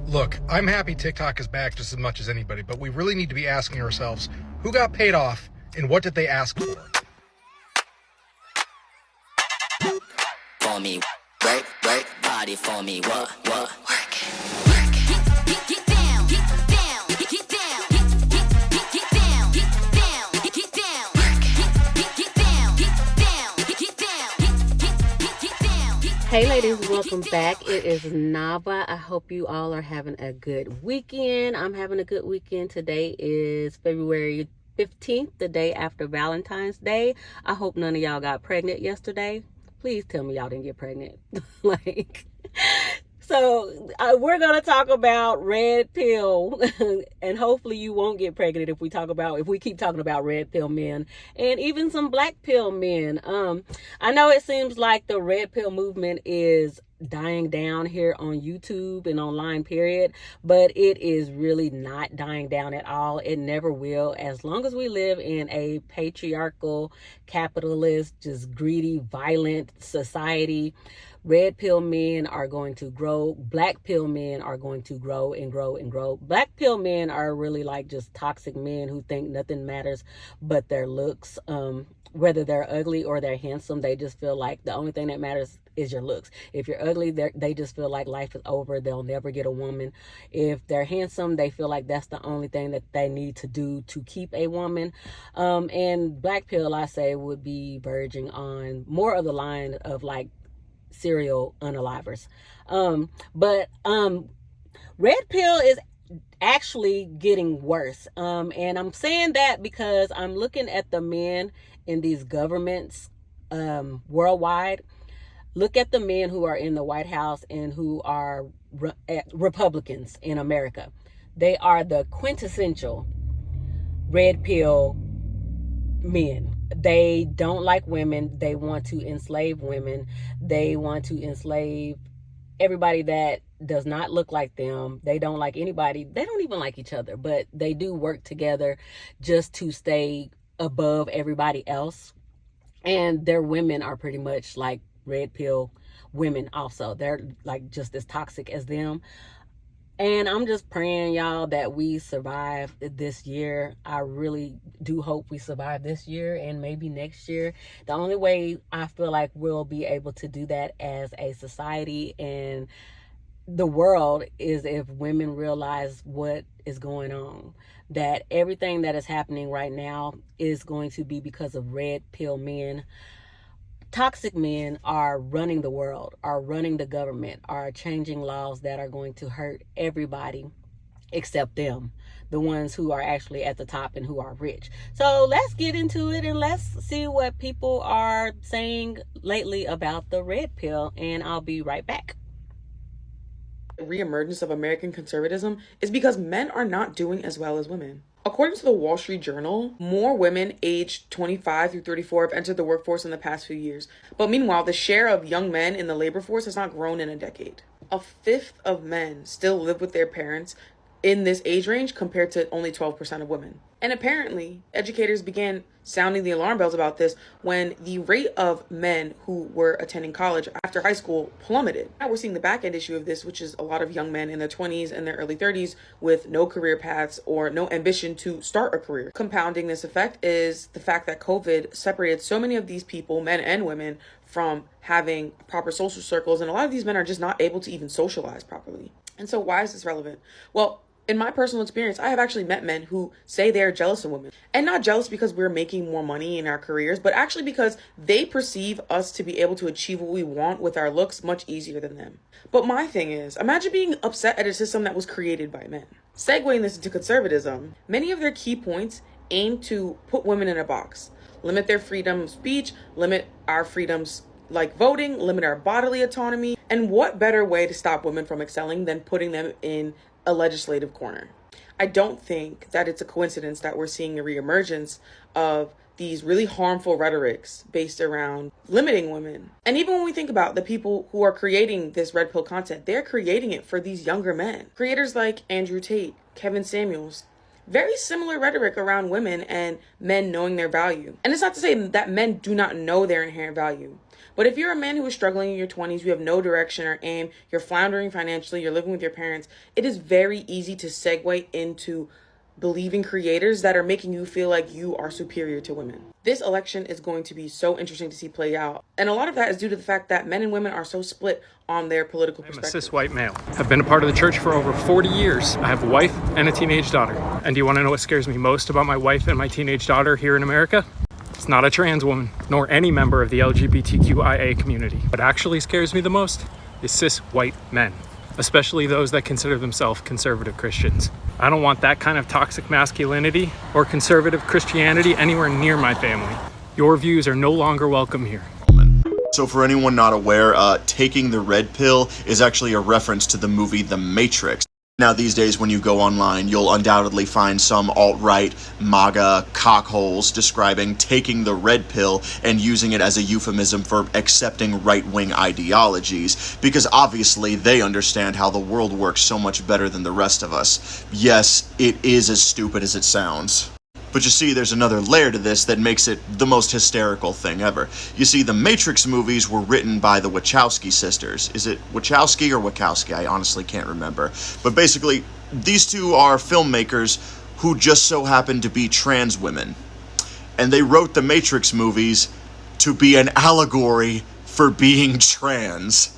Look, I'm happy TikTok is back just as much as anybody, but we really need to be asking ourselves, who got paid off and what did they ask for? For me, work, body for me, what, work it. Get down, get down, get down, get down, get down, get down, get down, get down, get down. Hey ladies, welcome back. It is Nava. I hope you all are having a good weekend. I'm having a good weekend. Today is February 15th, the day after Valentine's Day. I hope none of y'all got pregnant yesterday. Please tell me y'all didn't get pregnant. So we're going to talk about red pill, and hopefully you won't get pregnant if we keep talking about red pill men and even some black pill men. I know it seems like the red pill movement is dying down here on YouTube and online period, but it is really not dying down at all. It never will. As long as we live in a patriarchal, capitalist, just greedy, violent society, red pill men are going to grow. Black pill men are going to grow and grow and grow. Black pill men are really like just toxic men who think nothing matters but their looks. Whether they're ugly or they're handsome, they just feel like the only thing that matters is your looks. If you're ugly, they just feel like life is over. They'll never get a woman. If they're handsome, they feel like that's the only thing that they need to do to keep a woman. And black pill, I say, would be verging on more of the line of like serial unalivers. But red pill is actually getting worse. And I'm saying that because I'm looking at the men in these governments worldwide. Look at the men who are in the White House and who are Republicans in America. They are the quintessential red pill men. They don't like women. They want to enslave women. They want to enslave everybody that does not look like them. They don't like anybody. They don't even like each other, but they do work together just to stay above everybody else. And their women are pretty much like red pill women also. They're like just as toxic as them. And I'm just praying, y'all, that we survive this year. I really do hope we survive this year and maybe next year. The only way I feel like we'll be able to do that as a society and the world is if women realize what is going on. That everything that is happening right now is going to be because of red pill men. Toxic men are running the world, are running the government, are changing laws that are going to hurt everybody except them, the ones who are actually at the top and who are rich. So let's get into it and let's see what people are saying lately about the red pill, and I'll be right back. Reemergence of American conservatism is because men are not doing as well as women. According to the Wall Street Journal, more women aged 25 through 34 have entered the workforce in the past few years. But meanwhile, the share of young men in the labor force has not grown in a decade. A fifth of men still live with their parents in this age range compared to only 12% of women. And apparently, educators began sounding the alarm bells about this when the rate of men who were attending college after high school plummeted. Now we're seeing the back end issue of this, which is a lot of young men in their 20s and their early 30s with no career paths or no ambition to start a career. Compounding this effect is the fact that COVID separated so many of these people, men and women, from having proper social circles, and a lot of these men are just not able to even socialize properly. And so why is this relevant? Well, in my personal experience, I have actually met men who say they're jealous of women. And not jealous because we're making more money in our careers, but actually because they perceive us to be able to achieve what we want with our looks much easier than them. But my thing is, imagine being upset at a system that was created by men. Segueing this into conservatism, many of their key points aim to put women in a box, limit their freedom of speech, limit our freedoms like voting, limit our bodily autonomy. And what better way to stop women from excelling than putting them in a legislative corner? I don't think that it's a coincidence that we're seeing a reemergence of these really harmful rhetorics based around limiting women. And even when we think about the people who are creating this red pill content, they're creating it for these younger men. Creators like Andrew Tate, Kevin Samuels, very similar rhetoric around women and men knowing their value. And it's not to say that men do not know their inherent value. But if you're a man who is struggling in your 20s, you have no direction or aim, you're floundering financially, you're living with your parents, it is very easy to segue into believing creators that are making you feel like you are superior to women. This election is going to be so interesting to see play out. And a lot of that is due to the fact that men and women are so split on their political perspective. I'm a cis white male. I've been a part of the church for over 40 years. I have a wife and a teenage daughter. And do you want to know what scares me most about my wife and my teenage daughter here in America? It's not a trans woman, nor any member of the LGBTQIA community. What actually scares me the most is cis white men, especially those that consider themselves conservative Christians. I don't want that kind of toxic masculinity or conservative Christianity anywhere near my family. Your views are no longer welcome here. So for anyone not aware, taking the red pill is actually a reference to the movie The Matrix. Now these days when you go online, you'll undoubtedly find some alt-right MAGA cockholes describing taking the red pill and using it as a euphemism for accepting right-wing ideologies, because obviously they understand how the world works so much better than the rest of us. Yes, it is as stupid as it sounds. But you see, there's another layer to this that makes it the most hysterical thing ever. You see, the Matrix movies were written by the Wachowski sisters. Is it Wachowski or Wachowski? I honestly can't remember. But basically, these two are filmmakers who just so happen to be trans women. And they wrote the Matrix movies to be an allegory for being trans.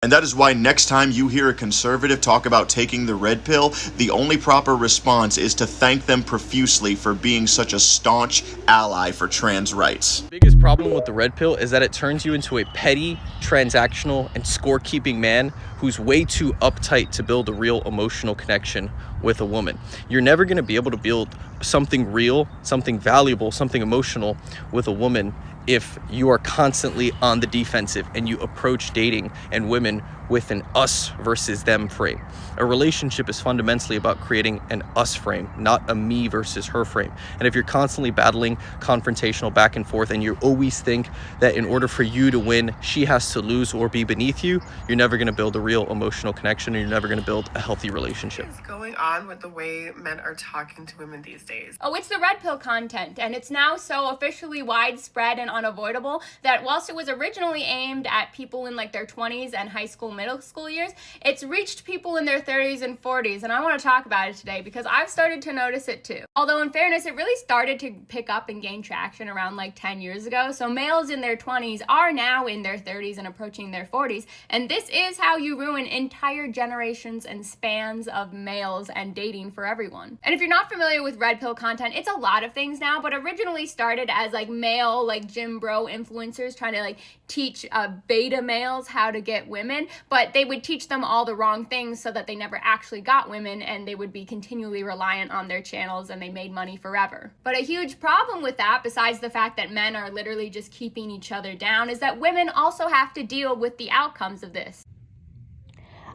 And that is why next time you hear a conservative talk about taking the red pill, the only proper response is to thank them profusely for being such a staunch ally for trans rights. The biggest problem with the red pill is that it turns you into a petty, transactional, and score-keeping man who's way too uptight to build a real emotional connection with a woman. You're never going to be able to build something real, something valuable, something emotional with a woman if you are constantly on the defensive and you approach dating and women with an us versus them frame. A relationship is fundamentally about creating an us frame, not a me versus her frame. And if you're constantly battling confrontational back and forth and you always think that in order for you to win, she has to lose or be beneath you, you're never going to build a real emotional connection and you're never going to build a healthy relationship. What is going on with the way men are talking to women these days? Oh, it's the red pill content, and it's now so officially widespread and unavoidable that whilst it was originally aimed at people in like their 20s and high school, middle school years, it's reached people in their 30s and 40s, and I want to talk about it today because I've started to notice it too. Although in fairness, it really started to pick up and gain traction around like 10 years ago, so males in their 20s are now in their 30s and approaching their 40s, and this is how you ruin entire generations and spans of males and dating for everyone. And if you're not familiar with red pill content, it's a lot of things now, but originally started as like male, like gym bro influencers trying to like teach beta males how to get women, but they would teach them all the wrong things so that they never actually got women and they would be continually reliant on their channels and they made money forever. But a huge problem with that, besides the fact that men are literally just keeping each other down, is that women also have to deal with the outcomes of this.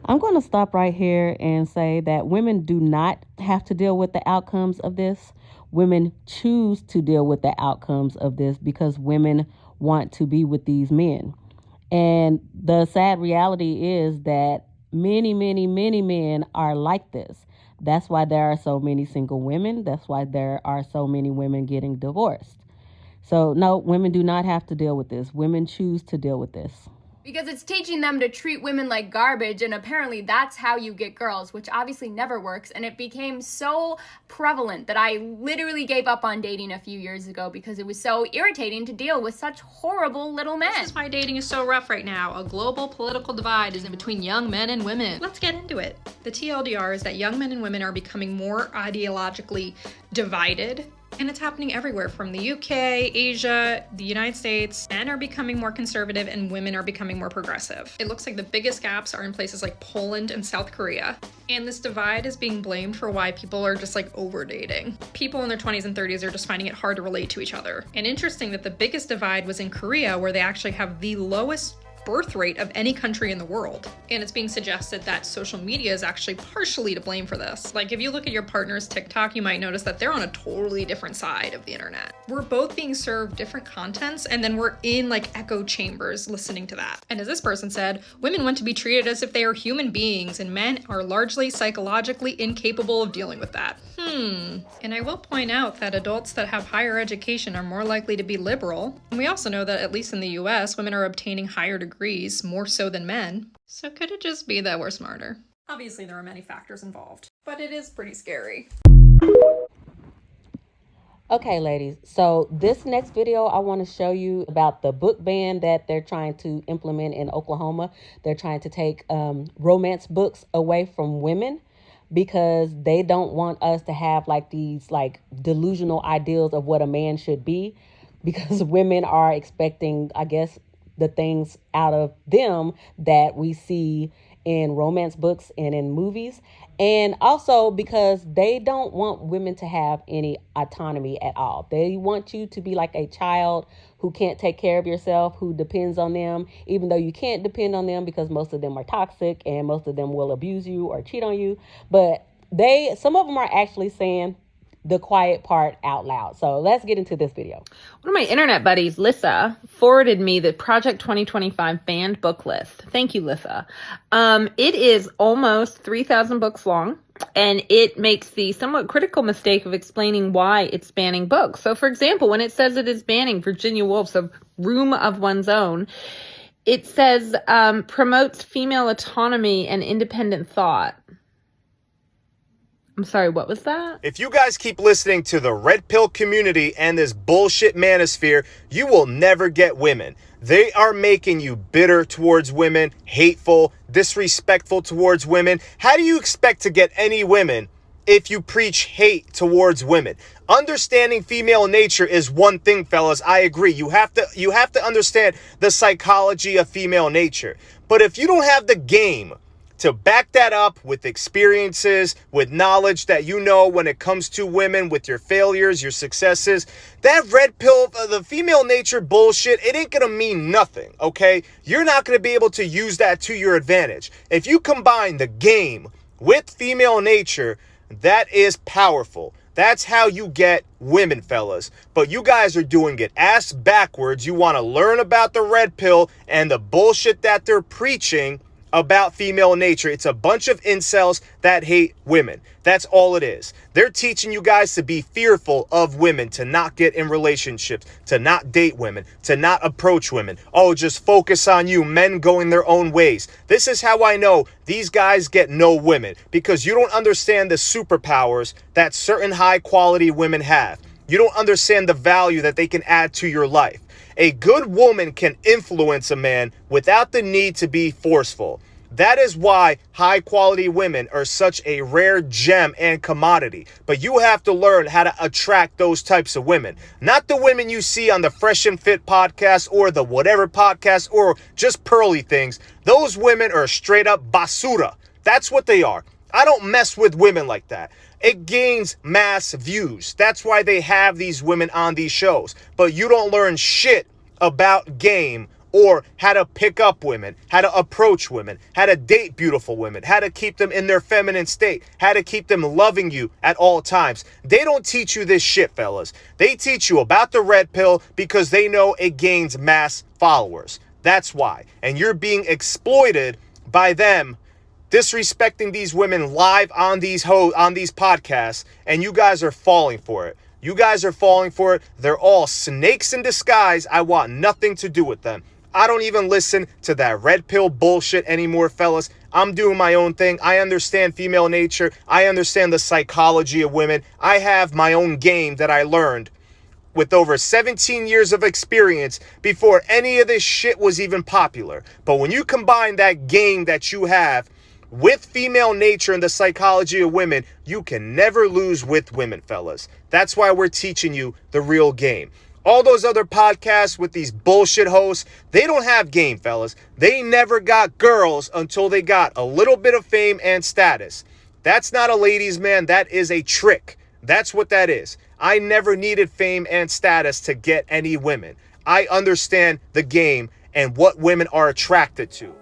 I'm going to stop right here and say that women do not have to deal with the outcomes of this. Women choose to deal with the outcomes of this because women want to be with these men. And the sad reality is that many, many, many men are like this. That's why there are so many single women. That's why there are so many women getting divorced. So no, women do not have to deal with this. Women choose to deal with this. Because it's teaching them to treat women like garbage, and apparently that's how you get girls, which obviously never works. And it became so prevalent that I literally gave up on dating a few years ago because it was so irritating to deal with such horrible little men. This is why dating is so rough right now. A global political divide is in between young men and women. Let's get into it. The TLDR is that young men and women are becoming more ideologically divided. And it's happening everywhere from the UK, Asia, the United States. Men are becoming more conservative and women are becoming more progressive. It looks like the biggest gaps are in places like Poland and South Korea. And this divide is being blamed for why people are just like over dating. People in their 20s and 30s are just finding it hard to relate to each other. And interesting that the biggest divide was in Korea, where they actually have the lowest birth rate of any country in the world. And it's being suggested that social media is actually partially to blame for this. Like if you look at your partner's TikTok, you might notice that they're on a totally different side of the internet. We're both being served different contents and then we're in like echo chambers listening to that. And as this person said, women want to be treated as if they are human beings and men are largely psychologically incapable of dealing with that. And I will point out that adults that have higher education are more likely to be liberal. And we also know that, at least in the US, women are obtaining higher degrees, more so than men. So could it just be that we're smarter? Obviously, there are many factors involved, but it is pretty scary. Okay, ladies, so this next video, I want to show you about the book ban that they're trying to implement in Oklahoma. They're trying to take romance books away from women because they don't want us to have like these like delusional ideals of what a man should be, because women are expecting, I guess, the things out of them that we see in romance books and in movies. And also because they don't want women to have any autonomy at all. They want you to be like a child who can't take care of yourself, who depends on them, even though you can't depend on them because most of them are toxic and most of them will abuse you or cheat on you. But some of them are actually saying the quiet part out loud. So let's get into this video. One of my internet buddies, Lissa, forwarded me the Project 2025 banned book list. Thank you, Lissa. It is almost 3,000 books long, and it makes the somewhat critical mistake of explaining why it's banning books. So, for example, when it says it is banning Virginia Woolf's A Room of One's Own, it says promotes female autonomy and independent thought. I'm sorry, what was that? If you guys keep listening to the red pill community and this bullshit manosphere, you will never get women. They are making you bitter towards women, hateful, disrespectful towards women. How do you expect to get any women if you preach hate towards women? Understanding female nature is one thing, fellas. I agree. You have to understand the psychology of female nature. But if you don't have the game to back that up with experiences, with knowledge that you know when it comes to women, with your failures, your successes, that red pill, the female nature bullshit, it ain't gonna mean nothing, okay? You're not gonna be able to use that to your advantage. If you combine the game with female nature, that is powerful. That's how you get women, fellas. But you guys are doing it ass backwards. You want to learn about the red pill and the bullshit that they're preaching about female nature. It's a bunch of incels that hate women. That's all it is. They're teaching you guys to be fearful of women, to not get in relationships, to not date women, to not approach women. Oh, just focus on you, men going their own ways. This is how I know these guys get no women, because you don't understand the superpowers that certain high quality women have. You don't understand the value that they can add to your life. A good woman can influence a man without the need to be forceful. That is why high quality women are such a rare gem and commodity. But you have to learn how to attract those types of women. Not the women you see on the Fresh and Fit podcast or the whatever podcast or just Pearly Things. Those women are straight up basura. That's what they are. I don't mess with women like that. It gains mass views. That's why they have these women on these shows. But you don't learn shit about game or how to pick up women, how to approach women, how to date beautiful women, how to keep them in their feminine state, how to keep them loving you at all times. They don't teach you this shit, fellas. They teach you about the red pill because they know it gains mass followers. That's why. And you're being exploited by them, disrespecting these women live on these podcasts, and you guys are falling for it. You guys are falling for it. They're all snakes in disguise. I want nothing to do with them. I don't even listen to that red pill bullshit anymore, fellas. I'm doing my own thing. I understand female nature. I understand the psychology of women. I have my own game that I learned with over 17 years of experience before any of this shit was even popular. But when you combine that game that you have with female nature and the psychology of women, you can never lose with women, fellas. That's why we're teaching you the real game. All those other podcasts with these bullshit hosts, they don't have game, fellas. They never got girls until they got a little bit of fame and status. That's not a ladies' man. That is a trick. That's what that is. I never needed fame and status to get any women. I understand the game and what women are attracted to.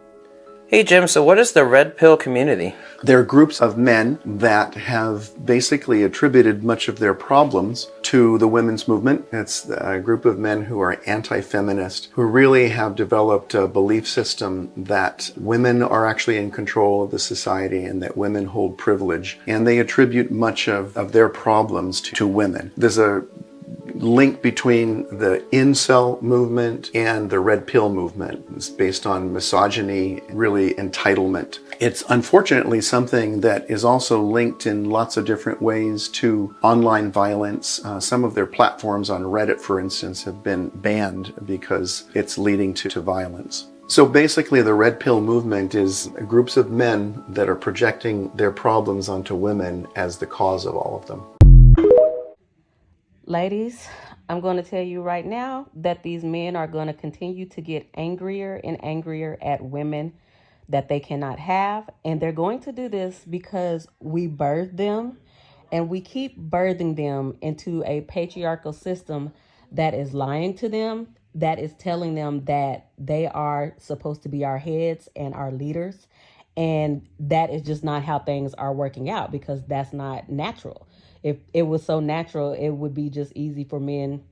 Hey Jim, so what is the red pill community? They're groups of men that have basically attributed much of their problems to the women's movement. It's a group of men who are anti-feminist, who really have developed a belief system that women are actually in control of the society and that women hold privilege. And they attribute much of their problems to women. There's a link between the incel movement and the red pill movement. It's based on misogyny, really entitlement. It's unfortunately something that is also linked in lots of different ways to online violence. Some of their platforms on Reddit, for instance, have been banned because it's leading to violence. So basically the red pill movement is groups of men that are projecting their problems onto women as the cause of all of them. Ladies, I'm going to tell you right now that these men are going to continue to get angrier and angrier at women that they cannot have. And they're going to do this because we birthed them and we keep birthing them into a patriarchal system that is lying to them, that is telling them that they are supposed to be our heads and our leaders. And that is just not how things are working out, because that's not natural. If it was so natural, it would be just easy for men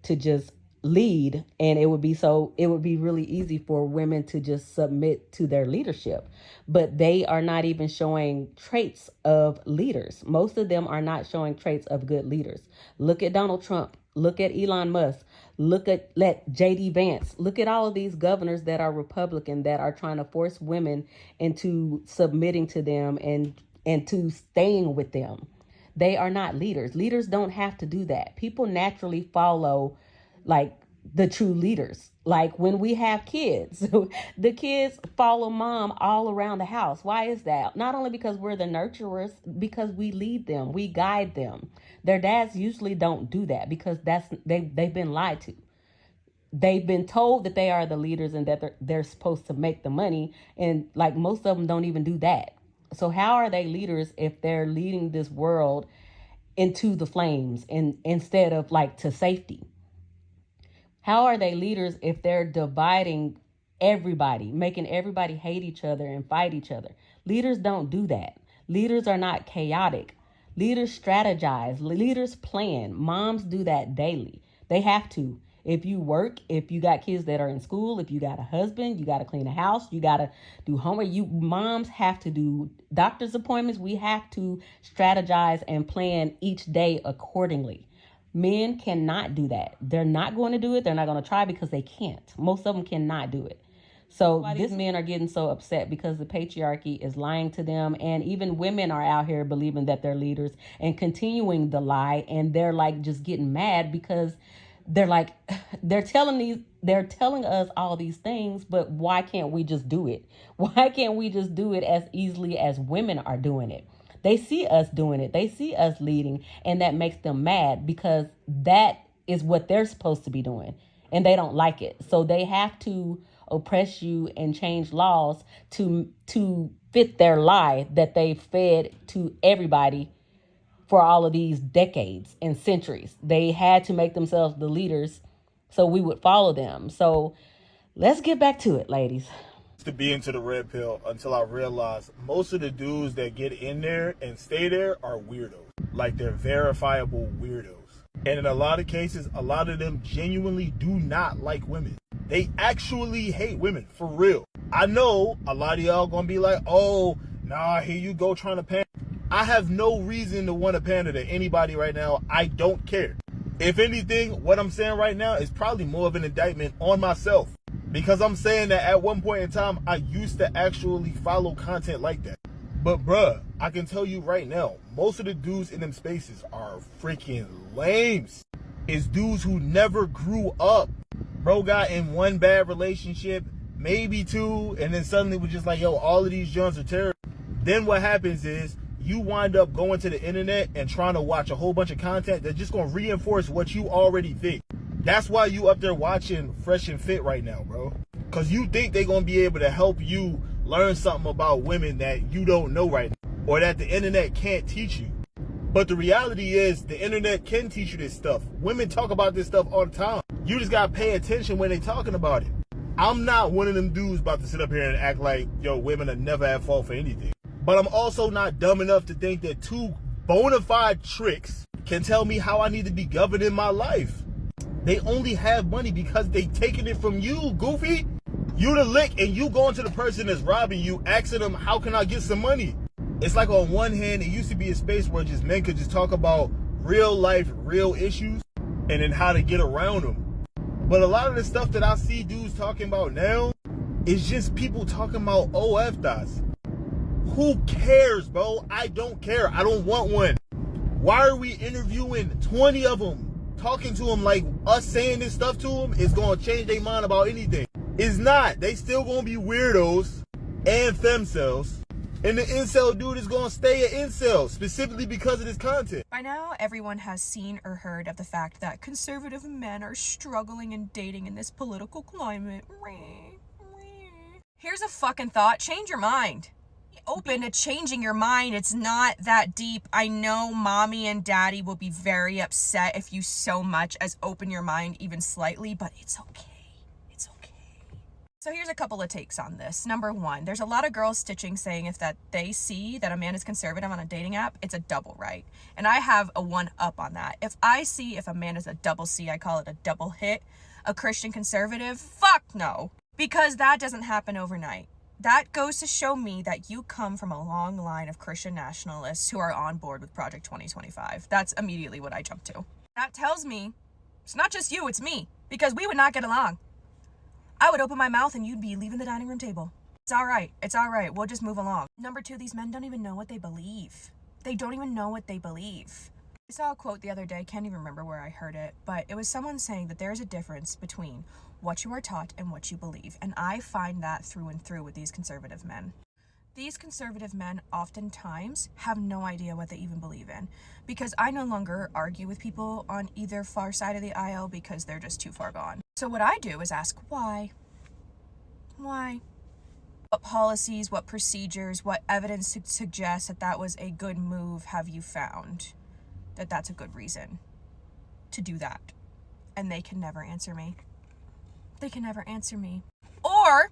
to just lead, and it would be really easy for women to just submit to their leadership. But they are not even showing traits of leaders. Most of them are not showing traits of good leaders. Look at Donald Trump. Look at Elon Musk. Look at JD Vance. Look at all of these governors that are Republican that are trying to force women into submitting to them and to staying with them. They are not leaders. Leaders don't have to do that. People naturally follow like the true leaders. Like when we have kids, the kids follow mom all around the house. Why is that? Not only because we're the nurturers, because we lead them, we guide them. Their dads usually don't do that because they've been lied to. They've been told that they are the leaders and that they're supposed to make the money. And like most of them don't even do that. So how are they leaders if they're leading this world into the flames and instead of like to safety? How are they leaders if they're dividing everybody, making everybody hate each other and fight each other? Leaders don't do that. Leaders are not chaotic. Leaders strategize. Leaders plan. Moms do that daily. They have to. If you work, if you got kids that are in school, if you got a husband, you got to clean a house, you got to do homework. Moms have to do doctor's appointments. We have to strategize and plan each day accordingly. Men cannot do that. They're not going to do it. They're not going to try because they can't. Most of them cannot do it. So these men are getting so upset because the patriarchy is lying to them. And even women are out here believing that they're leaders and continuing the lie. And they're like just getting mad because they're telling us all these things, but why can't we just do it? Why can't we just do it as easily as women are doing it? They see us doing it. They see us leading, and that makes them mad because that is what they're supposed to be doing, and they don't like it. So they have to oppress you and change laws to fit their lie that they fed to everybody for all of these decades and centuries. They had to make themselves the leaders so we would follow them. So let's get back to it, ladies. To be into the red pill until I realized most of the dudes that get in there and stay there are weirdos. Like they're verifiable weirdos. And in a lot of cases, a lot of them genuinely do not like women. They actually hate women, for real. I know a lot of y'all gonna be like, oh, nah, here you go trying to pander. I have no reason to want to pander to anybody right now. I don't care. If anything, what I'm saying right now is probably more of an indictment on myself. Because I'm saying that at one point in time, I used to actually follow content like that. But bruh, I can tell you right now, most of the dudes in them spaces are freaking lames. It's dudes who never grew up. Bro got in one bad relationship, maybe two, and then suddenly was just like, yo, all of these joints are terrible. Then what happens is, you wind up going to the internet and trying to watch a whole bunch of content that's just going to reinforce what you already think. That's why you up there watching Fresh and Fit right now, bro. Because you think they're going to be able to help you learn something about women that you don't know right now, or that the internet can't teach you. But the reality is the internet can teach you this stuff. Women talk about this stuff all the time. You just got to pay attention when they're talking about it. I'm not one of them dudes about to sit up here and act like, yo, women are never at fault for anything. But I'm also not dumb enough to think that two bona fide tricks can tell me how I need to be governing my life. They only have money because they taking it from you, goofy. You the lick and you going to the person that's robbing you, asking them, how can I get some money? It's like on one hand, it used to be a space where just men could just talk about real life, real issues, and then how to get around them. But a lot of the stuff that I see dudes talking about now is just people talking about OF dots. Who cares, bro? I don't care. I don't want one. Why are we interviewing 20 of them? Talking to them like us saying this stuff to them is going to change their mind about anything. It's not. They still going to be weirdos and femcells. And the incel dude is going to stay an incel, specifically because of this content. By now, everyone has seen or heard of the fact that conservative men are struggling in dating in this political climate. Here's a fucking thought. Change your mind. Open to changing your mind. It's not that deep. I know mommy and daddy will be very upset if you so much as open your mind even slightly, but it's okay. It's okay. So here's a couple of takes on this. Number one, there's a lot of girls stitching saying if that they see that a man is conservative on a dating app, it's a double right. And I have a one up on that. If I see if a man is a double C, I call it a double hit, a Christian conservative, fuck no. Because that doesn't happen overnight. That goes to show me that you come from a long line of Christian nationalists who are on board with Project 2025. That's immediately what I jump to. That tells me it's not just you, it's me. Because we would not get along. I would open my mouth and you'd be leaving the dining room table. It's all right. It's all right. We'll just move along. Number two, these men don't even know what they believe. They don't even know what they believe. I saw a quote the other day, can't even remember where I heard it, but it was someone saying that there's a difference between what you are taught and what you believe. And I find that through and through with these conservative men. These conservative men oftentimes have no idea what they even believe in, because I no longer argue with people on either far side of the aisle because they're just too far gone. So what I do is ask, why? Why? What policies, what procedures, what evidence suggests that that was a good move have you found? That that's a good reason to do that? And they can never answer me. They can never answer me. Or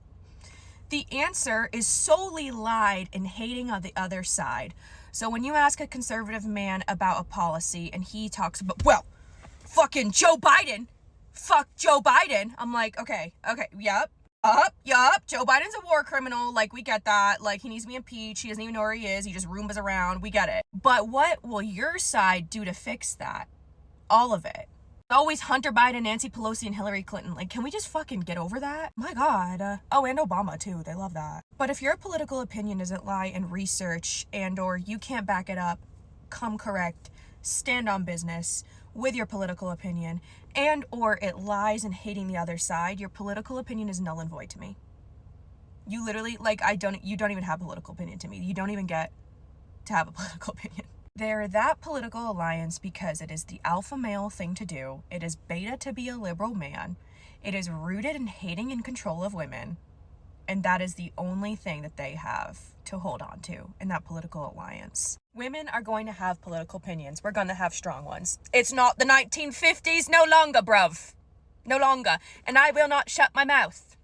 the answer is solely lied and hating on the other side. So when you ask a conservative man about a policy and he talks about, well, fucking Joe Biden, fuck Joe Biden. I'm like, okay, yup. Joe Biden's a war criminal. Like, we get that. Like, he needs to be impeached. He doesn't even know where he is. He just Roombas around. We get it. But what will your side do to fix that? All of it. Always Hunter Biden, Nancy Pelosi, and Hillary Clinton. Like, can we just fucking get over that? My God. Oh, and Obama, too. They love that. But if your political opinion doesn't lie in research and or you can't back it up, come correct, stand on business with your political opinion, and or it lies in hating the other side, your political opinion is null and void to me. You literally, like, you don't even have a political opinion to me. You don't even get to have a political opinion. They're that political alliance because it is the alpha male thing to do. It is beta to be a liberal man. It is rooted in hating and control of women. And that is the only thing that they have to hold on to in that political alliance. Women are going to have political opinions. We're going to have strong ones. It's not the 1950s no longer, bruv. No longer. And I will not shut my mouth.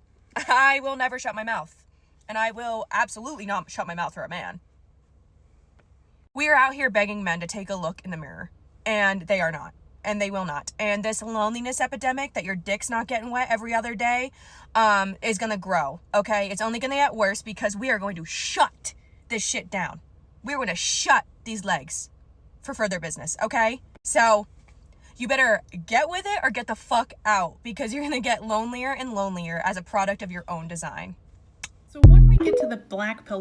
I will never shut my mouth. And I will absolutely not shut my mouth for a man. We are out here begging men to take a look in the mirror. And they are not. And they will not. And this loneliness epidemic that your dick's not getting wet every other day is going to grow, okay? It's only going to get worse because we are going to shut this shit down. We're going to shut these legs for further business, okay? So you better get with it or get the fuck out because you're going to get lonelier and lonelier as a product of your own design. So when we get to the black pill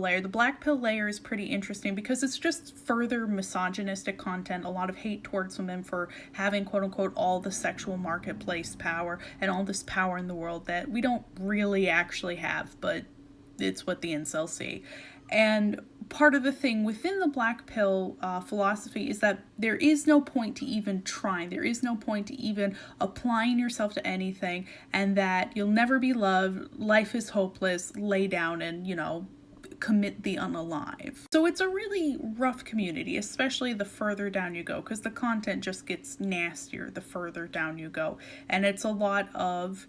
layer is pretty interesting because it's just further misogynistic content, a lot of hate towards women for having quote unquote all the sexual marketplace power and all this power in the world that we don't really actually have, but it's what the incels see. And part of the thing within the black pill philosophy is that there is no point to even trying. There is no point to even applying yourself to anything, and that you'll never be loved. Life is hopeless. Lay down and, commit the unalive. So it's a really rough community, especially the further down you go, because the content just gets nastier the further down you go. And it's a lot of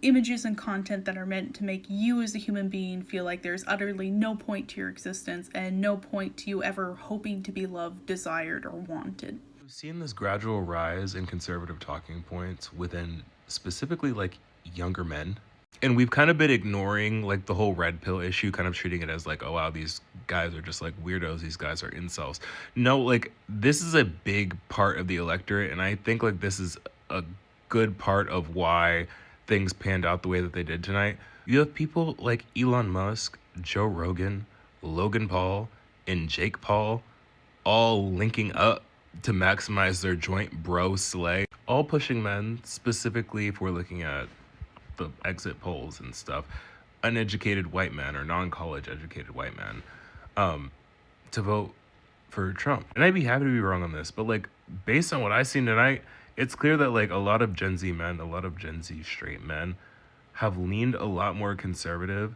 images and content that are meant to make you as a human being feel like there's utterly no point to your existence and no point to you ever hoping to be loved, desired, or wanted. We've seen this gradual rise in conservative talking points within specifically like younger men. And we've kind of been ignoring like the whole red pill issue, kind of treating it as like, oh wow, these guys are just like weirdos, these guys are incels. No, like this is a big part of the electorate, and I think like this is a good part of why things panned out the way that they did tonight. You have people like Elon Musk, Joe Rogan, Logan Paul, and Jake Paul all linking up to maximize their joint bro slay, all pushing men, specifically if we're looking at the exit polls and stuff, uneducated white men or non-college educated white men, to vote for Trump. And I'd be happy to be wrong on this, but like based on what I've seen tonight, it's clear that like a lot of Gen Z men, a lot of Gen Z straight men have leaned a lot more conservative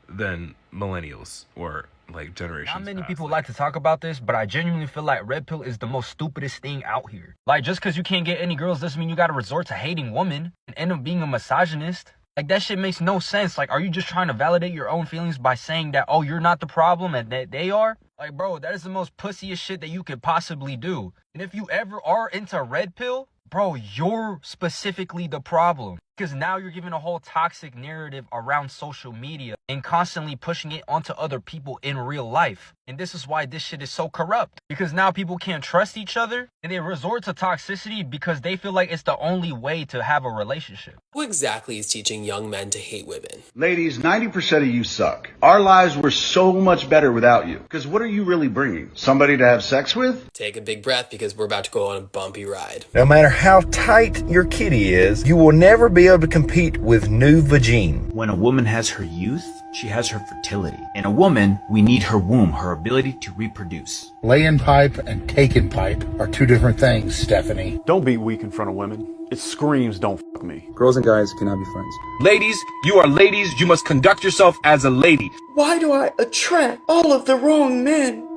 than millennials or like generations. Not many people like to talk about this, but I genuinely feel like red pill is the most stupidest thing out here. Like, just because you can't get any girls doesn't mean you gotta resort to hating women and end up being a misogynist. Like, that shit makes no sense. Like, are you just trying to validate your own feelings by saying that, oh, you're not the problem and that they are? Like, bro, that is the most pussiest shit that you could possibly do. And if you ever are into red pill, bro, you're specifically the problem. Because now you're giving a whole toxic narrative around social media and constantly pushing it onto other people in real life. And this is why this shit is so corrupt. Because now people can't trust each other and they resort to toxicity because they feel like it's the only way to have a relationship. Who exactly is teaching young men to hate women? Ladies, 90% of you suck. Our lives were so much better without you. Because what are you really bringing? Somebody to have sex with? Take a big breath because we're about to go on a bumpy ride. No matter how tight your kitty is, you will never be able to compete with new vagine. When a woman has her youth, she has her fertility. In a woman, we need her womb, her ability to reproduce. Laying pipe and taking pipe are two different things, Stephanie. Don't be weak in front of women. It screams, don't fuck me. Girls and guys cannot be friends. Ladies, you are ladies. You must conduct yourself as a lady. Why do I attract all of the wrong men?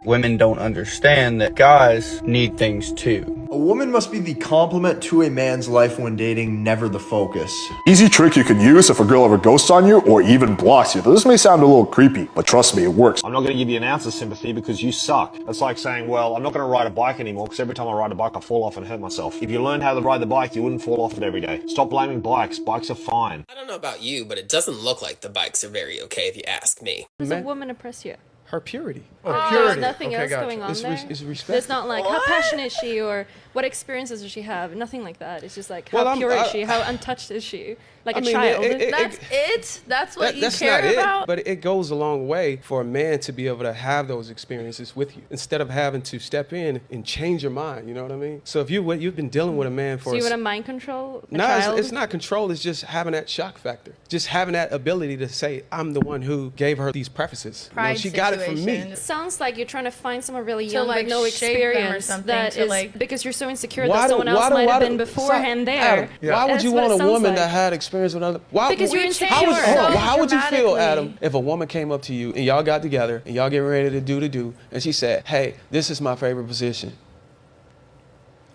Women don't understand that guys need things too. A woman must be the complement to a man's life when dating, never the focus. Easy trick you can use if a girl ever ghosts on you or even blocks you. This may sound a little creepy, but trust me, it works. I'm not going to give you an ounce of sympathy because you suck. That's like saying, well, I'm not going to ride a bike anymore because every time I ride a bike I fall off and hurt myself. If you learned how to ride the bike, you wouldn't fall off it every day. Stop blaming bikes. Bikes are fine. I don't know about you, but it doesn't look like the bikes are very okay if you ask me. Does a woman oppress you? Her purity. There's nothing else going on It's there. respect. It's not like how passionate is she or what experiences does she have. Nothing like that. It's just like how pure is she? How untouched is she? Like a child. That's it. That's what you that's care not about. it, but it goes a long way for a man to be able to have those experiences with you instead of having to step in and change your mind. You know what I mean? So if you've been dealing with a man for So you want to mind control a no, child? it's not control. It's just having that shock factor. Just having that ability to say, I'm the one who gave her these prefaces. Pride she got it from me. It sounds like you're trying to find someone really To, young like, with no shape them or experience something, that to, is like- because you're so insecure that someone else might have been beforehand there. Adam, why would That's you what want it a sounds woman like. that had experience with other? Why, Because you're insecure. How would you feel, dramatically. Adam, if a woman came up to you and y'all got together and y'all getting ready to do, and she said, "Hey, this is my favorite position."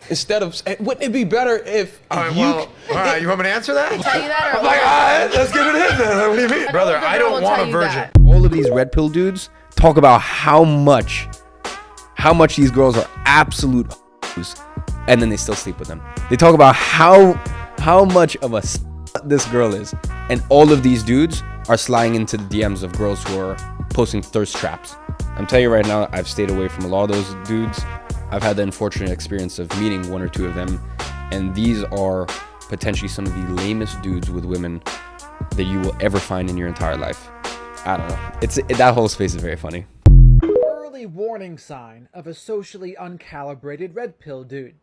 Instead of, wouldn't it be better if All right, you want me to answer that? Tell you that or I'm like, all right, let's get it in then. What do you mean? Brother, older I girl don't will want tell a you virgin. that. All of these red pill dudes talk about how much these girls are absolute and then they still sleep with them. They talk about how much of a this girl is, and all of these dudes are sliding into the DMs of girls who are posting thirst traps. I'm telling you right now, I've stayed away from a lot of those dudes. I've had the unfortunate experience of meeting one or two of them, and these are potentially some of the lamest dudes with women that you will ever find in your entire life. I don't know. That whole space is very funny. Early warning sign of a socially uncalibrated red pill dude.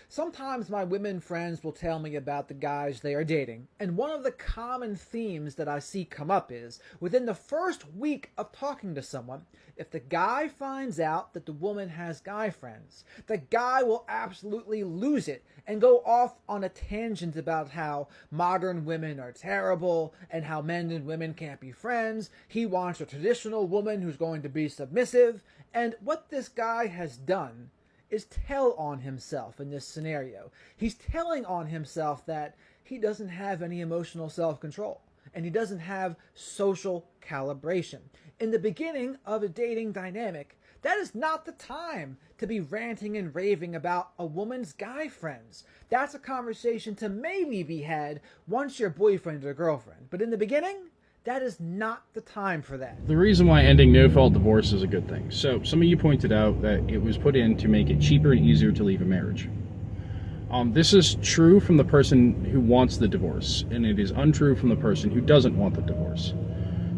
Sometimes my women friends will tell me about the guys they are dating, and one of the common themes that I see come up is, within the first week of talking to someone, if the guy finds out that the woman has guy friends, the guy will absolutely lose it and go off on a tangent about how modern women are terrible and how men and women can't be friends. He wants a traditional woman who's going to be submissive, and what this guy has done is tell on himself in this scenario. He's telling on himself that he doesn't have any emotional self-control and he doesn't have social calibration. In the beginning of a dating dynamic, that is not the time to be ranting and raving about a woman's guy friends. That's a conversation to maybe be had once you're boyfriend or girlfriend. But in the beginning, that is not the time for that. The reason why ending no-fault divorce is a good thing. So some of you pointed out that it was put in to make it cheaper and easier to leave a marriage. This is true from the person who wants the divorce, and it is untrue from the person who doesn't want the divorce.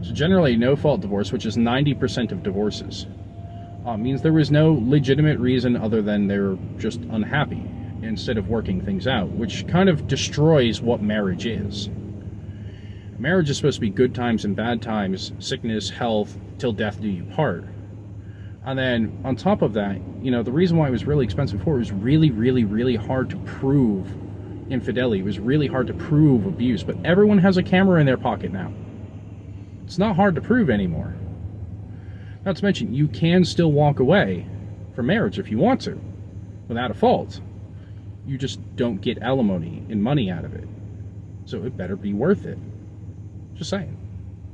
So generally, no-fault divorce, which is 90% of divorces, means there was no legitimate reason other than they're just unhappy instead of working things out, which kind of destroys what marriage is. Marriage is supposed to be good times and bad times, sickness, health, till death do you part. And then on top of that, you know, the reason why it was really expensive before, it was really, really, really hard to prove infidelity. It was really hard to prove abuse, but everyone has a camera in their pocket now. It's not hard to prove anymore. Not to mention, you can still walk away from marriage if you want to, without a fault. You just don't get alimony and money out of it. So it better be worth it. Just saying.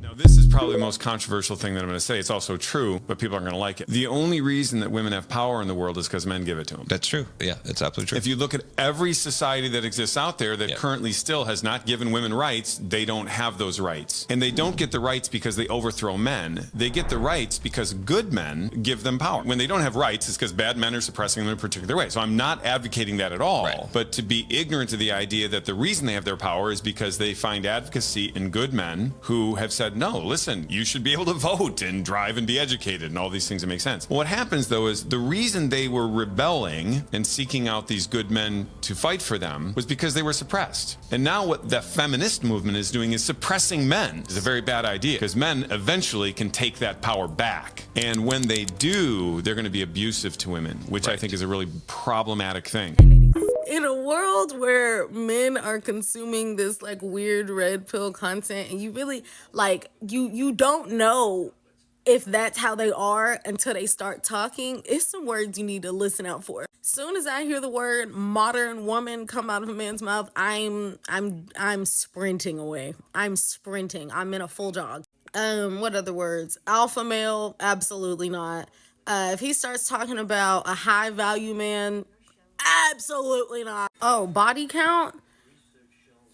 Now, this is probably the most controversial thing that I'm going to say. It's also true, but people aren't going to like it. The only reason that women have power in the world is because men give it to them. That's true. Yeah, that's absolutely true. If you look at every society that exists out there that currently still has not given women rights, they don't have those rights. And they don't get the rights because they overthrow men. They get the rights because good men give them power. When they don't have rights, it's because bad men are suppressing them in a particular way. So I'm not advocating that at all. Right. But to be ignorant of the idea that the reason they have their power is because they find advocacy in good men who have said, no, listen, you should be able to vote and drive and be educated and all these things that make sense. Well, what happens, though, is the reason they were rebelling and seeking out these good men to fight for them was because they were suppressed. And now what the feminist movement is doing is suppressing men. It's a very bad idea because men eventually can take that power back. And when they do, they're going to be abusive to women, which I think is a really problematic thing. In a world where men are consuming this like weird red pill content and you really like you don't know if that's how they are until they start talking, it's some words you need to listen out for. Soon as I hear the word modern woman come out of a man's mouth, I'm sprinting away. I'm sprinting. I'm in a full jog. What other words? Alpha male, absolutely not. If he starts talking about a high value man, absolutely not. Oh, body count?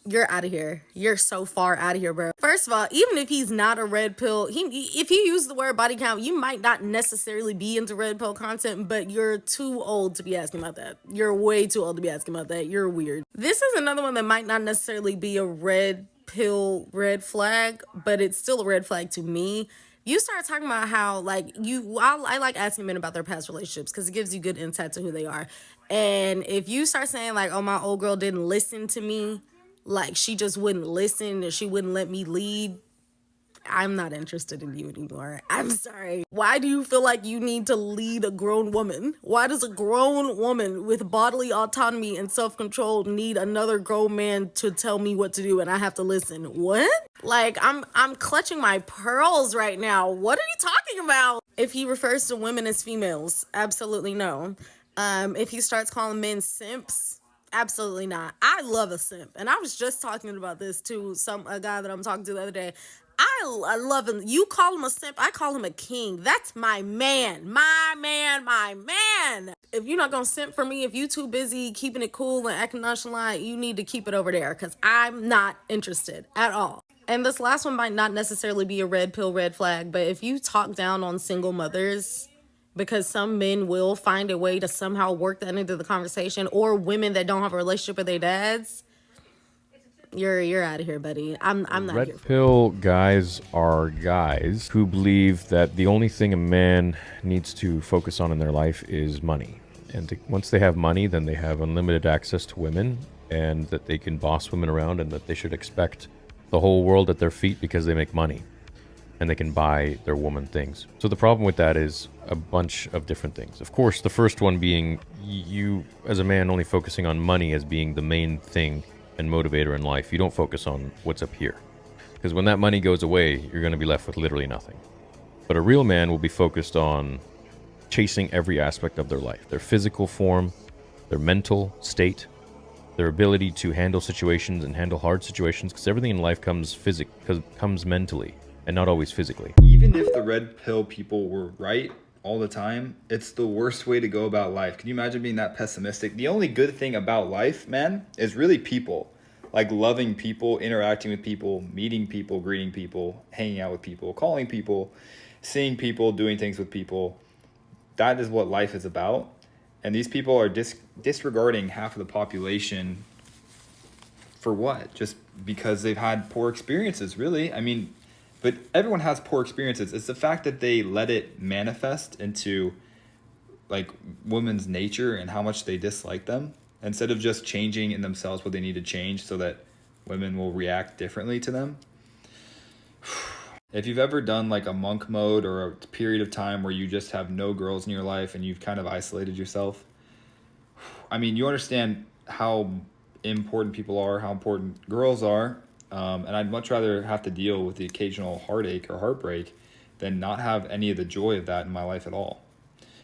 You're out of here. You're so far out of here, bro. First of all, even if he's not a red pill, if you use the word body count, you might not necessarily be into red pill content, but you're too old to be asking about that. You're way too old to be asking about that. You're weird. This is another one that might not necessarily be a red pill red flag, but it's still a red flag to me. You start talking about how, like, I like asking men about their past relationships because it gives you good insight to who they are. And if you start saying, like, oh, my old girl didn't listen to me, like, she just wouldn't listen or she wouldn't let me lead, I'm not interested in you anymore. I'm sorry. Why do you feel like you need to lead a grown woman? Why does a grown woman with bodily autonomy and self-control need another grown man to tell me what to do and I have to listen? What? Like, I'm clutching my pearls right now. What are you talking about? If he refers to women as females, absolutely no. If he starts calling men simps, absolutely not. I love a simp. And I was just talking about this to a guy that I'm talking to the other day. I love him. You call him a simp, I call him a king. That's my man. My man, my man. If you're not gonna simp for me, if you too busy keeping it cool and acting nonchalant, you need to keep it over there because I'm not interested at all. And this last one might not necessarily be a red pill, red flag, but if you talk down on single mothers, because some men will find a way to somehow work that into the conversation, or women that don't have a relationship with their dads, you're out of here, buddy. I'm not here. Red pill guys are guys who believe that the only thing a man needs to focus on in their life is money. And once they have money, then they have unlimited access to women, and that they can boss women around, and that they should expect the whole world at their feet because they make money and they can buy their woman things. So the problem with that is a bunch of different things. Of course, the first one being you as a man only focusing on money as being the main thing and motivator in life. You don't focus on what's up here, because when that money goes away, you're going to be left with literally nothing. But a real man will be focused on chasing every aspect of their life, their physical form, their mental state, their ability to handle situations and handle hard situations, because everything in life comes mentally and not always physically. Even if the red pill people were right all the time, it's the worst way to go about life. Can you imagine being that pessimistic? The only good thing about life, man, is really people. Like loving people, interacting with people, meeting people, greeting people, hanging out with people, calling people, seeing people, doing things with people. That is what life is about. And these people are disregarding half of the population for what? Just because they've had poor experiences, really. I mean, but everyone has poor experiences. It's the fact that they let it manifest into like women's nature and how much they dislike them, instead of just changing in themselves what they need to change so that women will react differently to them. If you've ever done like a monk mode or a period of time where you just have no girls in your life and you've kind of isolated yourself, I mean, you understand how important people are, how important girls are. And I'd much rather have to deal with the occasional heartache or heartbreak than not have any of the joy of that in my life at all.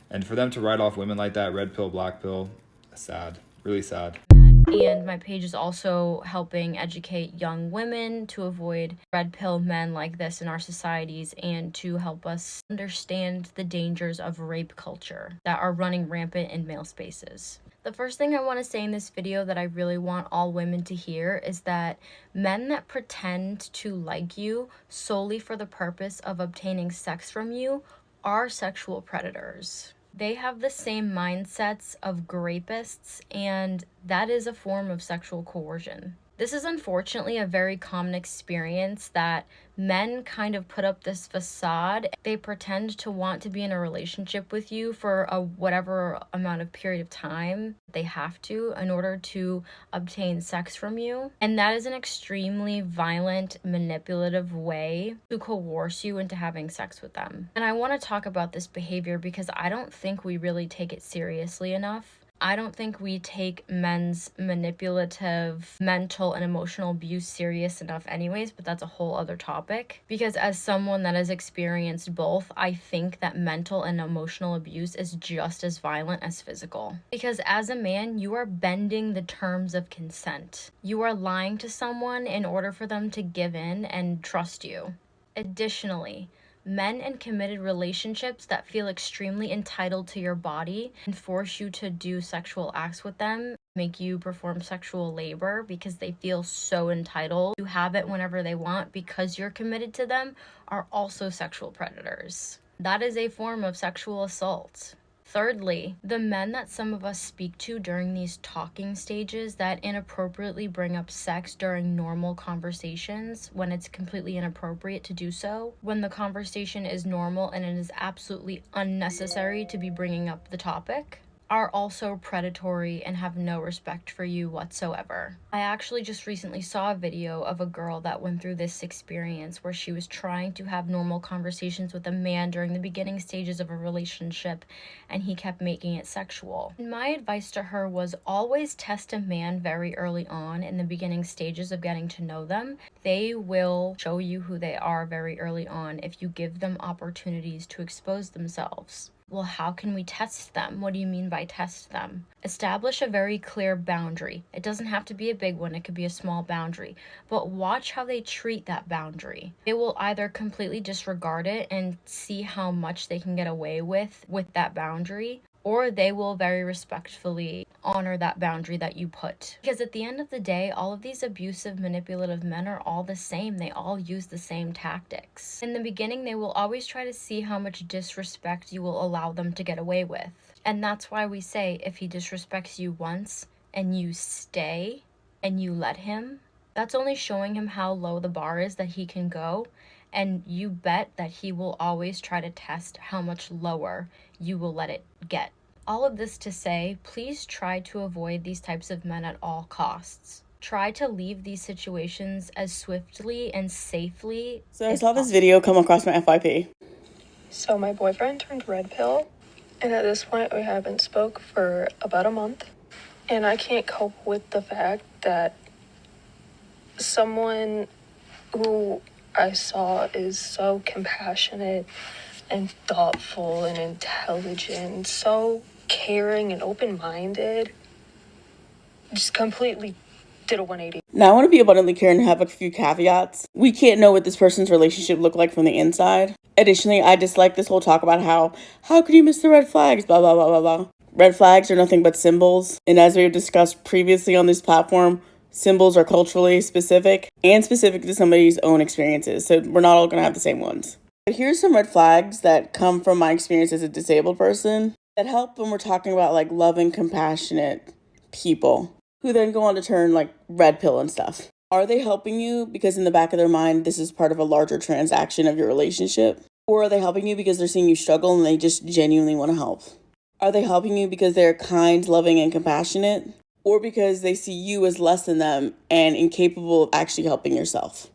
And for them to write off women like that, red pill, black pill, sad, really sad. And my page is also helping educate young women to avoid red pill men like this in our societies, and to help us understand the dangers of rape culture that are running rampant in male spaces. The first thing I want to say in this video that I really want all women to hear is that men that pretend to like you solely for the purpose of obtaining sex from you are sexual predators. They have the same mindsets of rapists, and that is a form of sexual coercion. This is unfortunately a very common experience, that men kind of put up this facade. They pretend to want to be in a relationship with you for a whatever amount of period of time they have to in order to obtain sex from you. And that is an extremely violent, manipulative way to coerce you into having sex with them. And I want to talk about this behavior because I don't think we really take it seriously enough. I don't think we take men's manipulative mental and emotional abuse serious enough anyways, but that's a whole other topic. Because as someone that has experienced both, I think that mental and emotional abuse is just as violent as physical. Because as a man, you are bending the terms of consent. You are lying to someone in order for them to give in and trust you. Additionally, men in committed relationships that feel extremely entitled to your body and force you to do sexual acts with them, make you perform sexual labor because they feel so entitled to have it whenever they want because you're committed to them, are also sexual predators. That is a form of sexual assault. Thirdly, the men that some of us speak to during these talking stages that inappropriately bring up sex during normal conversations when it's completely inappropriate to do so, when the conversation is normal and it is absolutely unnecessary to be bringing up the topic, are also predatory and have no respect for you whatsoever. I actually just recently saw a video of a girl that went through this experience where she was trying to have normal conversations with a man during the beginning stages of a relationship, and he kept making it sexual. And my advice to her was always test a man very early on in the beginning stages of getting to know them. They will show you who they are very early on if you give them opportunities to expose themselves. Well, how can we test them? What do you mean by test them? Establish a very clear boundary. It doesn't have to be a big one, it could be a small boundary, but watch how they treat that boundary. They will either completely disregard it and see how much they can get away with that boundary, or they will very respectfully honor that boundary that you put. Because at the end of the day, all of these abusive, manipulative men are all the same. They all use the same tactics. In the beginning, they will always try to see how much disrespect you will allow them to get away with. And that's why we say, if he disrespects you once and you stay and you let him, that's only showing him how low the bar is that he can go. And you bet that he will always try to test how much lower you will let it get. All of this to say, please try to avoid these types of men at all costs. Try to leave these situations as swiftly and safely. So I saw this video come across my FYP. So my boyfriend turned red pill, and at this point we haven't spoke for about a month. And I can't cope with the fact that someone who I saw is so compassionate and thoughtful and intelligent, so caring and open-minded, just completely did a 180. Now, I want to be abundantly clear and have a few caveats. We can't know what this person's relationship looked like from the inside. Additionally, I dislike this whole talk about how could you miss the red flags, blah, blah, blah, blah, blah. Red flags are nothing but symbols. And as we have discussed previously on this platform, symbols are culturally specific and specific to somebody's own experiences. So we're not all going to have the same ones. But here's some red flags that come from my experience as a disabled person that help when we're talking about like loving, compassionate people who then go on to turn like red pill and stuff. Are they helping you because in the back of their mind, this is part of a larger transaction of your relationship? Or are they helping you because they're seeing you struggle and they just genuinely want to help? Are they helping you because they're kind, loving, and compassionate? Or because they see you as less than them and incapable of actually helping yourself?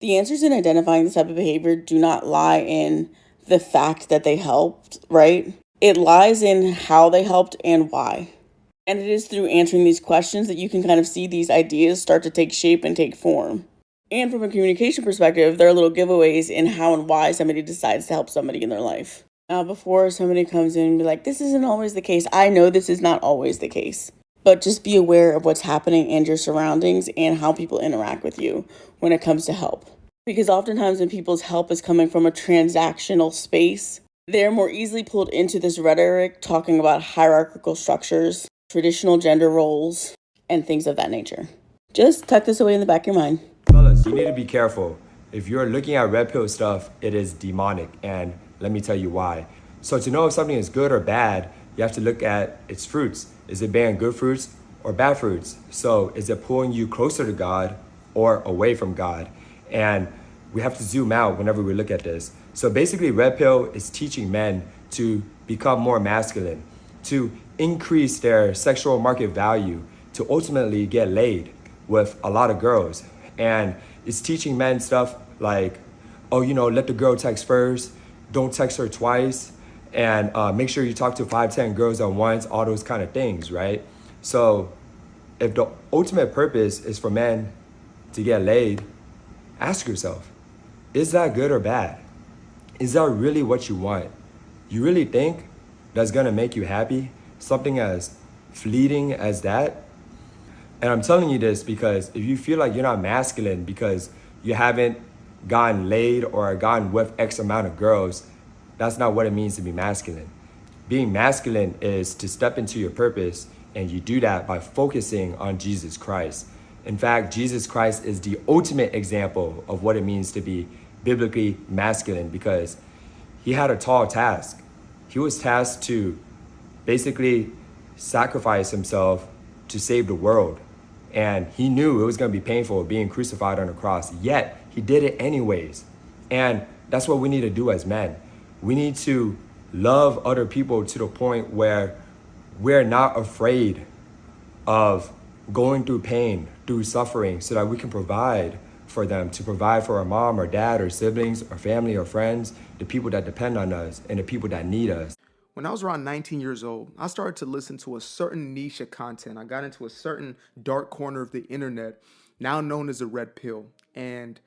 The answers in identifying this type of behavior do not lie in the fact that they helped, right? It lies in how they helped and why. And it is through answering these questions that you can kind of see these ideas start to take shape and take form. And from a communication perspective, there are little giveaways in how and why somebody decides to help somebody in their life. Now, before somebody comes in and be like, this isn't always the case, I know this is not always the case. But just be aware of what's happening in your surroundings and how people interact with you when it comes to help. Because oftentimes when people's help is coming from a transactional space, they're more easily pulled into this rhetoric talking about hierarchical structures, traditional gender roles, and things of that nature. Just tuck this away in the back of your mind. Fellas, you need to be careful. If you're looking at red pill stuff, it is demonic, and let me tell you why. So to know if something is good or bad, you have to look at its fruits. Is it bearing good fruits or bad fruits? So is it pulling you closer to God or away from God? And we have to zoom out whenever we look at this. So basically, red pill is teaching men to become more masculine, to increase their sexual market value, to ultimately get laid with a lot of girls. And it's teaching men stuff like, oh, let the girl text first, don't text her twice, and make sure you talk to 5-10 girls at once, all those kind of things, right? So if the ultimate purpose is for men to get laid, ask yourself, is that good or bad? Is that really what you want? You really think that's gonna make you happy? Something as fleeting as that? And I'm telling you this because if you feel like you're not masculine because you haven't gotten laid or gotten with X amount of girls, that's not what it means to be masculine. Being masculine is to step into your purpose, and you do that by focusing on Jesus Christ. In fact, Jesus Christ is the ultimate example of what it means to be biblically masculine because he had a tall task. He was tasked to basically sacrifice himself to save the world. And he knew it was going to be painful being crucified on a cross, yet he did it anyways. And that's what we need to do as men. We need to love other people to the point where we're not afraid of going through pain, through suffering, so that we can provide for them, to provide for our mom or dad or siblings or family or friends, the people that depend on us and the people that need us. When I was around 19 years old, I started to listen to a certain niche of content. I got into a certain dark corner of the internet, now known as a red pill. And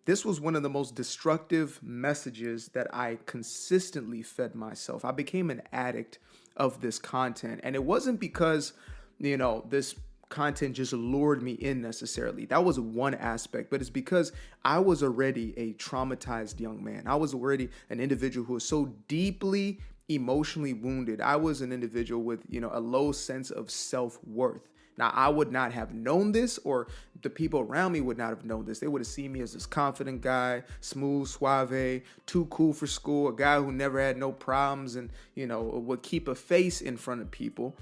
this was one of the most destructive messages that I consistently fed myself. I became an addict of this content. And it wasn't because, this content just lured me in necessarily. That was one aspect, but it's because I was already a traumatized young man. I was already an individual who was so deeply emotionally wounded. I was an individual with, a low sense of self-worth. Now, I would not have known this, or the people around me would not have known this. They would have seen me as this confident guy, smooth, suave, too cool for school, a guy who never had no problems and, would keep a face in front of people.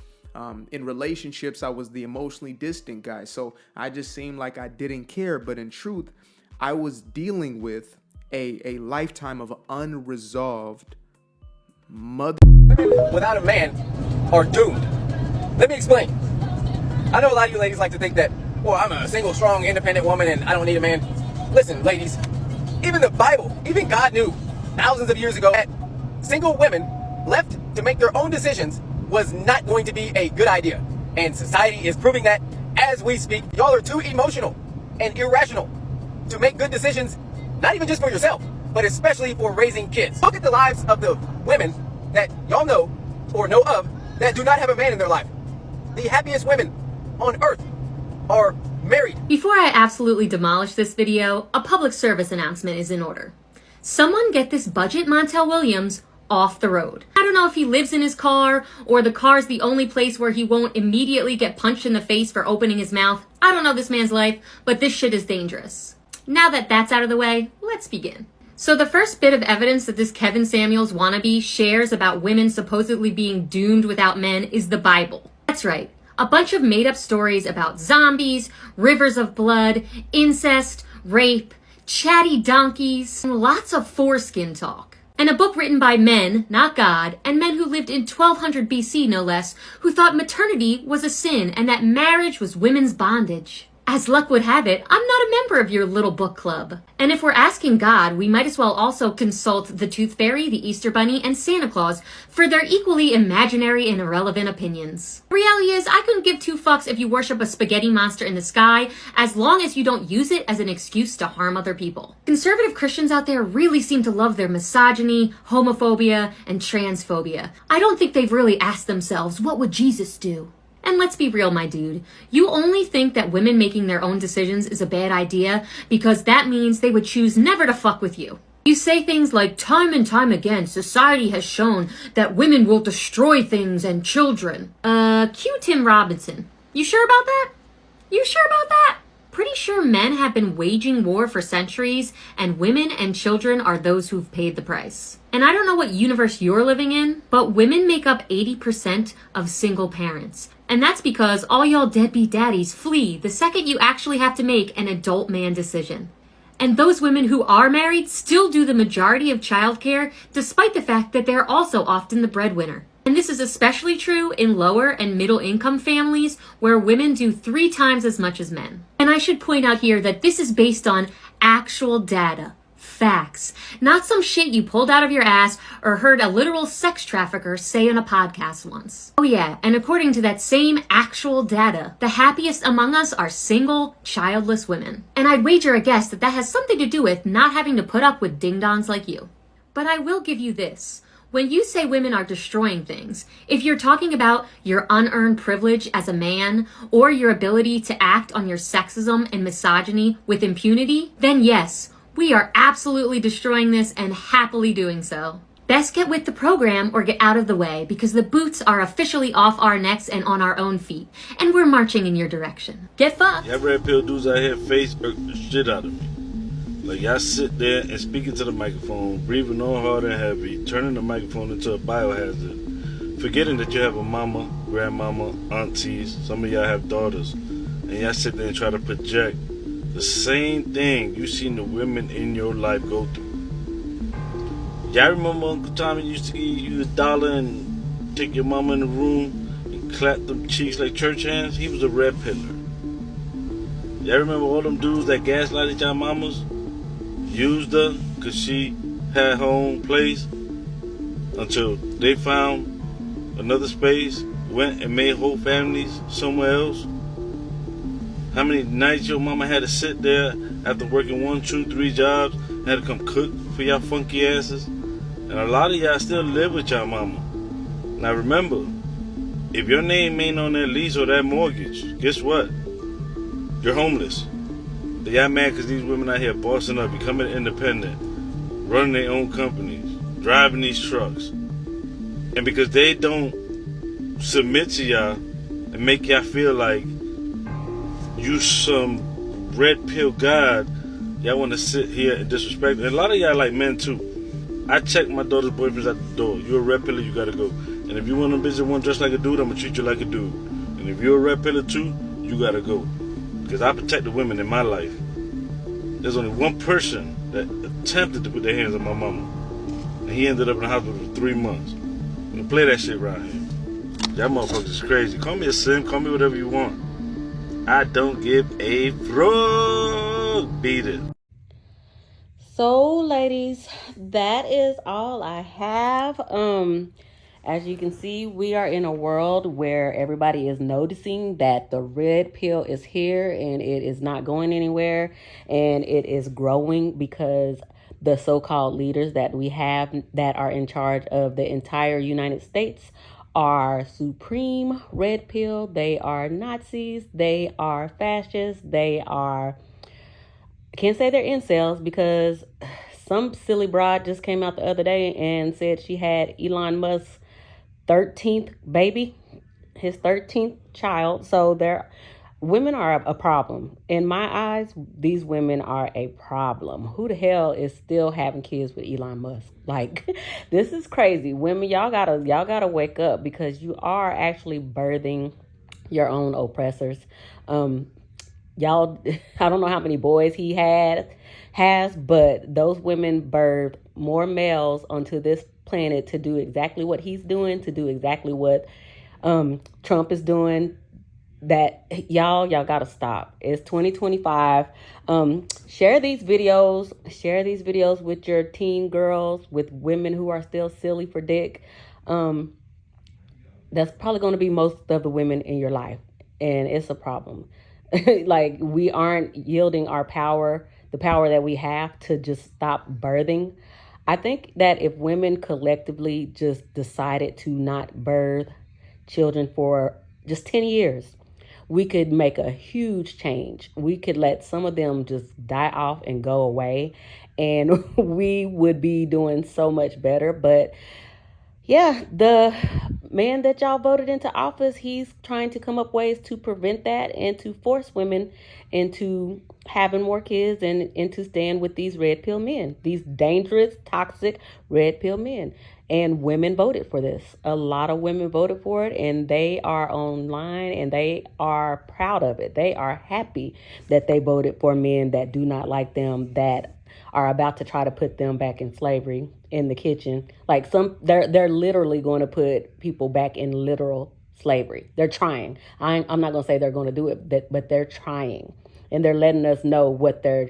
In relationships, I was the emotionally distant guy. So I just seemed like I didn't care. But in truth, I was dealing with a lifetime of unresolved mother. Without a man, are doomed. Let me explain. I know a lot of you ladies like to think that, well, I'm a single, strong, independent woman and I don't need a man. Listen, ladies, even the Bible, even God knew thousands of years ago that single women left to make their own decisions was not going to be a good idea. And society is proving that as we speak. Y'all are too emotional and irrational to make good decisions, not even just for yourself, but especially for raising kids. Look at the lives of the women that y'all know or know of that do not have a man in their life. The happiest women on earth are married. Before I absolutely demolish this video, a public service announcement is in order. Someone get this budget Montel Williams off the road. I don't know if he lives in his car or the car's the only place where he won't immediately get punched in the face for opening his mouth. I don't know this man's life, but this shit is dangerous. Now that that's out of the way, let's begin. So the first bit of evidence that this Kevin Samuels wannabe shares about women supposedly being doomed without men is the Bible. That's right. A bunch of made-up stories about zombies, rivers of blood, incest, rape, chatty donkeys, and lots of foreskin talk. And a book written by men, not God, and men who lived in 1200 BC no less, who thought maternity was a sin and that marriage was women's bondage. As luck would have it, I'm not a member of your little book club. And if we're asking God, we might as well also consult the Tooth Fairy, the Easter Bunny, and Santa Claus for their equally imaginary and irrelevant opinions. The reality is, I couldn't give two fucks if you worship a spaghetti monster in the sky, as long as you don't use it as an excuse to harm other people. Conservative Christians out there really seem to love their misogyny, homophobia, and transphobia. I don't think they've really asked themselves, what would Jesus do? And let's be real, my dude. You only think that women making their own decisions is a bad idea because that means they would choose never to fuck with you. You say things like, time and time again, society has shown that women will destroy things and children. Cue Tim Robinson. You sure about that? You sure about that? Pretty sure men have been waging war for centuries, and women and children are those who've paid the price. And I don't know what universe you're living in, but women make up 80% of single parents. And that's because all y'all deadbeat daddies flee the second you actually have to make an adult man decision. And those women who are married still do the majority of childcare, despite the fact that they're also often the breadwinner. And this is especially true in lower and middle income families where women do 3 times as much as men. And I should point out here that this is based on actual data. Facts. Not some shit you pulled out of your ass or heard a literal sex trafficker say on a podcast once. Oh yeah, and according to that same actual data, the happiest among us are single, childless women. And I'd wager a guess that that has something to do with not having to put up with ding-dongs like you. But I will give you this. When you say women are destroying things, if you're talking about your unearned privilege as a man or your ability to act on your sexism and misogyny with impunity, then yes, we are absolutely destroying this and happily doing so. Best get with the program or get out of the way because the boots are officially off our necks and on our own feet, and we're marching in your direction. Get fucked. Y'all red pill dudes out here face irk the shit out of me. Like y'all sit there and speak into the microphone, breathing all hard and heavy, turning the microphone into a biohazard, forgetting that you have a mama, grandmama, aunties, some of y'all have daughters, and y'all sit there and try to project the same thing you seen the women in your life go through. Y'all remember Uncle Tommy used to give you $1 and take your mama in the room and clap them cheeks like church hands? He was a red pillar. Y'all remember all them dudes that gaslighted y'all mamas? Used her because she had her own place until they found another space, went and made whole families somewhere else? How many nights your mama had to sit there after working 1, 2, 3 jobs, had to come cook for y'all funky asses? And a lot of y'all still live with y'all mama. Now remember, if your name ain't on that lease or that mortgage, guess what? You're homeless. Y'all mad because these women out here bossing up, becoming independent, running their own companies, driving these trucks. And because they don't submit to y'all and make y'all feel like you some red pill god, y'all want to sit here and disrespect. And a lot of y'all like men too. I check my daughter's boyfriends at the door. You're a red pillar, you gotta go. And if you want to visit one just like a dude, I'm gonna treat you like a dude. And if you're a red pillar too, you gotta go. Because I protect the women in my life. There's only one person that attempted to put their hands on my mama. And he ended up in the hospital for 3 months. I'm gonna play that shit right here. That motherfucker's crazy. Call me a sim, call me whatever you want. I don't give a frog. Beat it. So, ladies, that is all I have. As you can see, we are in a world where everybody is noticing that the red pill is here and it is not going anywhere, and it is growing because the so-called leaders that we have that are in charge of the entire United States are supreme red pill. They are Nazis. They are fascists. They are, I can't say they're incels because some silly broad just came out the other day and said she had Elon Musk's 13th baby, his 13th child. So women are a problem. In my eyes, these women are a problem. Who the hell is still having kids with Elon Musk? Like, this is crazy. Women, y'all gotta wake up, because you are actually birthing your own oppressors. Y'all, I don't know how many boys he has, but those women birthed more males onto this planet to do exactly what he's doing, to do exactly what Trump is doing. That y'all gotta stop. It's 2025. Share these videos with your teen girls, with women who are still silly for dick. That's probably going to be most of the women in your life, and it's a problem. Like, we aren't yielding our power, the power that we have, to just stop birthing. I think that if women collectively just decided to not birth children for just 10 years, we could make a huge change. We could let some of them just die off and go away, and we would be doing so much better. But yeah, the man that y'all voted into office, he's trying to come up ways to prevent that and to force women into having more kids and into staying with these red pill men, these dangerous, toxic red pill men. And women voted for this. A lot of women voted for it, and they are online and they are proud of it. They are happy that they voted for men that do not like them, that are about to try to put them back in slavery in the kitchen. Like, they're literally going to put people back in literal slavery. They're trying. I'm not going to say they're going to do it, but they're trying, and they're letting us know what their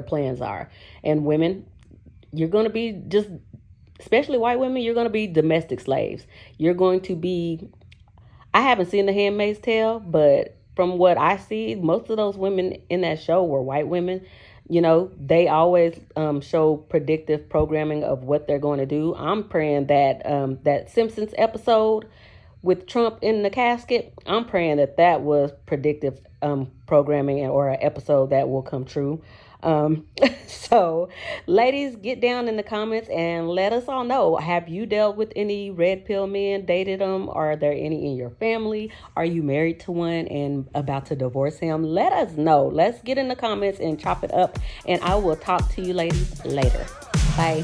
plans are. And women, you're going to be just, especially white women, you're going to be domestic slaves. You're going to be, I haven't seen The Handmaid's Tale, but from what I see, most of those women in that show were white women. You know, they always show predictive programming of what they're going to do. I'm praying that that Simpsons episode with Trump in the casket, I'm praying that was predictive programming, or an episode that will come true. So, ladies, get down in the comments and let us all know, have you dealt with any red pill men, dated them? Are there any in your family? Are you married to one and about to divorce him? Let us know. Let's get in the comments and chop it up, and I will talk to you ladies later. Bye.